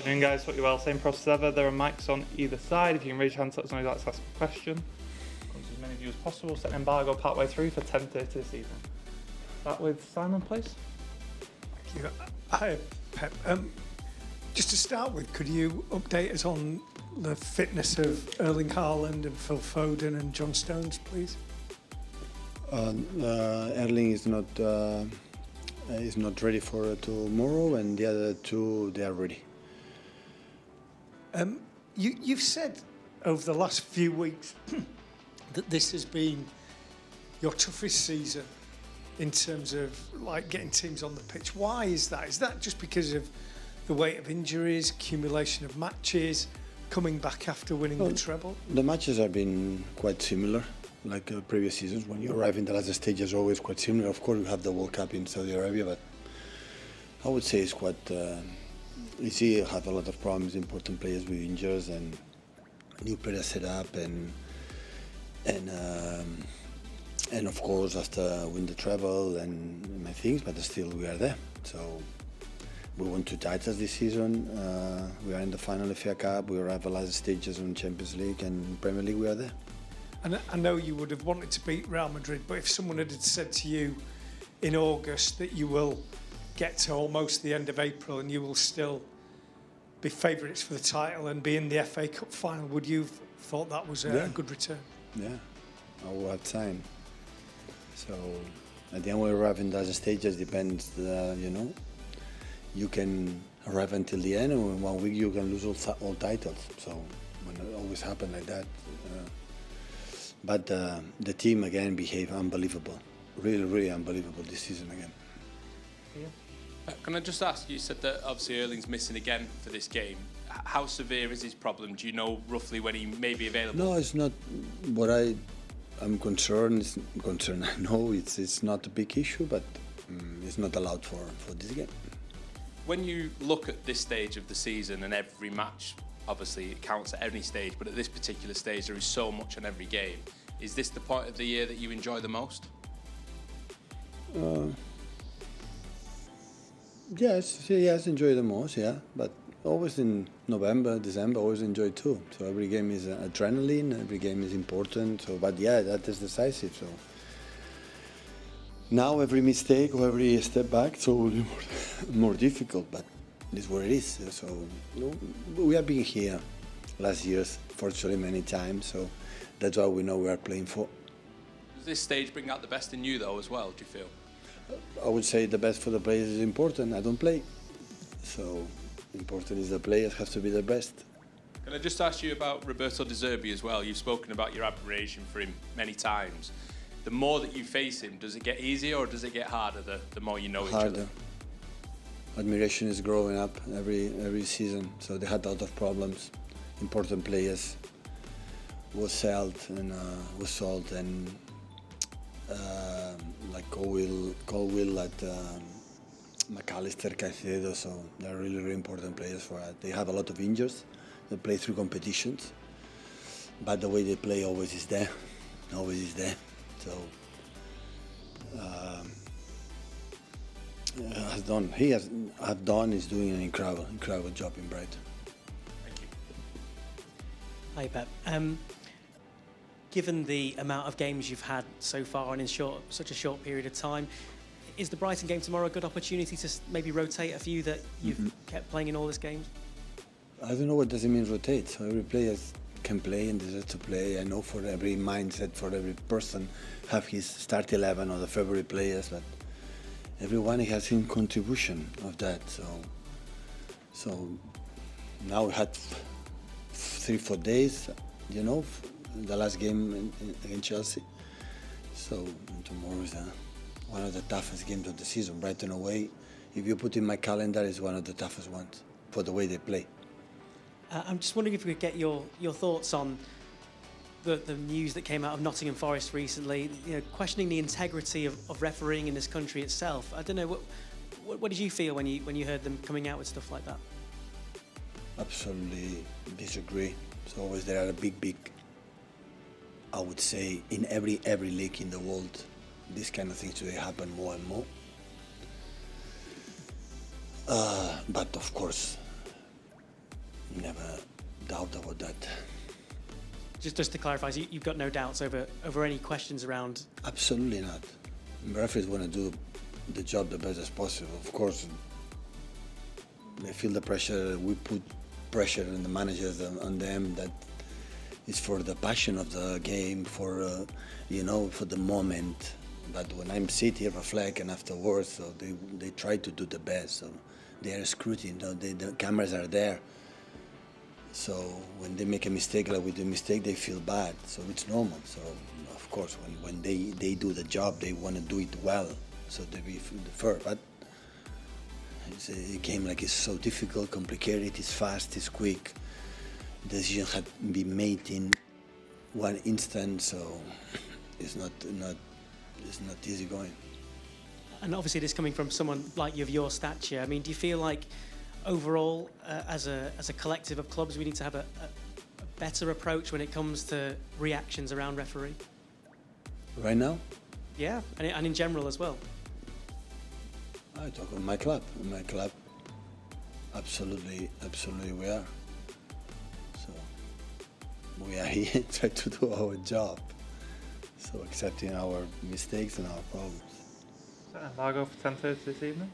Afternoon, guys. Hope you're well. Same process ever. There are mics on either side. If you can raise your hand, let us know you'd like to ask a question. Come to as many of you as possible. Set an embargo partway through for 10:30 this evening. Start with Simon, please. Thank you. Hi, Pep. Just to start with, could you update us on the fitness of Erling Haaland and Phil Foden and John Stones, please? Erling is not ready for tomorrow, and the other two, they are ready. You've said over the last few weeks that this has been your toughest season in terms of like getting teams on the pitch. Why is that? Is that just because of the weight of injuries, accumulation of matches, coming back after winning the treble? The matches have been quite similar, like previous seasons. When you arrive in the last stage, it's always quite similar. Of course, we have the World Cup in Saudi Arabia, but I would say it's quite. You see, you have a lot of problems, important players with injuries and new players set up, and of course after win the treble and my things, but still we are there. So we won 2 titles this season. We are in the final FA Cup. We arrive at last stages in Champions League and Premier League. We are there. And I know you would have wanted to beat Real Madrid, but if someone had said to you in August that you will get to almost the end of April and you will still be favourites for the title and be in the FA Cup final, would you have thought that was a good return? Yeah, I will have time. So at the end we arrive in those stages, depends, you can arrive until the end, and in 1 week you can lose all titles. So when it always happen like that. But the team again behave unbelievable, really unbelievable this season again. Yeah. Can I just ask, you said that obviously Erling's missing again for this game. How severe is his problem? Do you know roughly when he may be available? No, it's not what I'm concerned. I know it's not a big issue, but it's not allowed for this game. When you look at this stage of the season, and every match, obviously it counts at any stage, but at this particular stage there is so much on every game. Is this the point of the year that you enjoy the most? Yes, enjoy the most, yeah. But always in November, December, always enjoy too. So every game is adrenaline, every game is important. So, but yeah, that is decisive. So now every mistake or every step back, so will be more difficult. But it's what it is. So we have been here last years, fortunately, many times. So that's why we know we are playing for. Does this stage bring out the best in you, though, as well? Do you feel? I would say the best for the players is important. I don't play, so important is the players have to be the best. Can I just ask you about Roberto De Zerbi as well? You've spoken about your admiration for him many times. The more that you face him, does it get easier or does it get harder the more you know each other? Admiration is growing up every season. So they had a lot of problems. Important players was sold and like Colwill at McAllister, Caicedo, so they're really important players for us. They have a lot of injuries. They play through competitions, but the way they play always is there. So is doing an incredible job in Brighton. Thank you. Hi, Pep. Given the amount of games you've had so far and in such a short period of time, is the Brighton game tomorrow a good opportunity to maybe rotate a few that you've kept playing in all these games? I don't know what does it mean rotate. So every player can play and deserves to play. I know for every mindset, for every person, have his start 11 or the favorite players, but everyone has in contribution of that. So now we had 3-4 days, the last game against Chelsea. So tomorrow is one of the toughest games of the season. Brighton away, if you put in my calendar, is one of the toughest ones for the way they play. I'm just wondering if we could get your thoughts on the news that came out of Nottingham Forest recently, questioning the integrity of refereeing in this country itself. I don't know, what did you feel when you heard them coming out with stuff like that? Absolutely disagree. It's always there are a big, I would say, in every league in the world, these kind of things today happen more and more. But of course, Never doubt about that. Just to clarify, so you've got no doubts over any questions around. Absolutely not. Referees want to do the job the best as possible. Of course, they feel the pressure. We put pressure on the managers on them. That is for the passion of the game, for for the moment. But when I'm sitting here, reflect, and afterwards, so they try to do the best. So they are scrutiny. The cameras are there. So when they make a mistake, like we do a mistake, they feel bad. So it's normal. So of course, when they do the job, they want to do it well. So they be fair. But it's a game like it's so difficult, complicated. It's fast, it's quick. Decision had been made in one instant. So it's not easy going. And obviously, this coming from someone like you of your stature. I mean, do you feel like overall, as a collective of clubs, we need to have a better approach when it comes to reactions around referee? Right now? Yeah, and in general as well. I talk on my club. In my club, absolutely we are. So we are here try to do our job. So accepting our mistakes and our problems. Set an embargo for 10:30 this evening.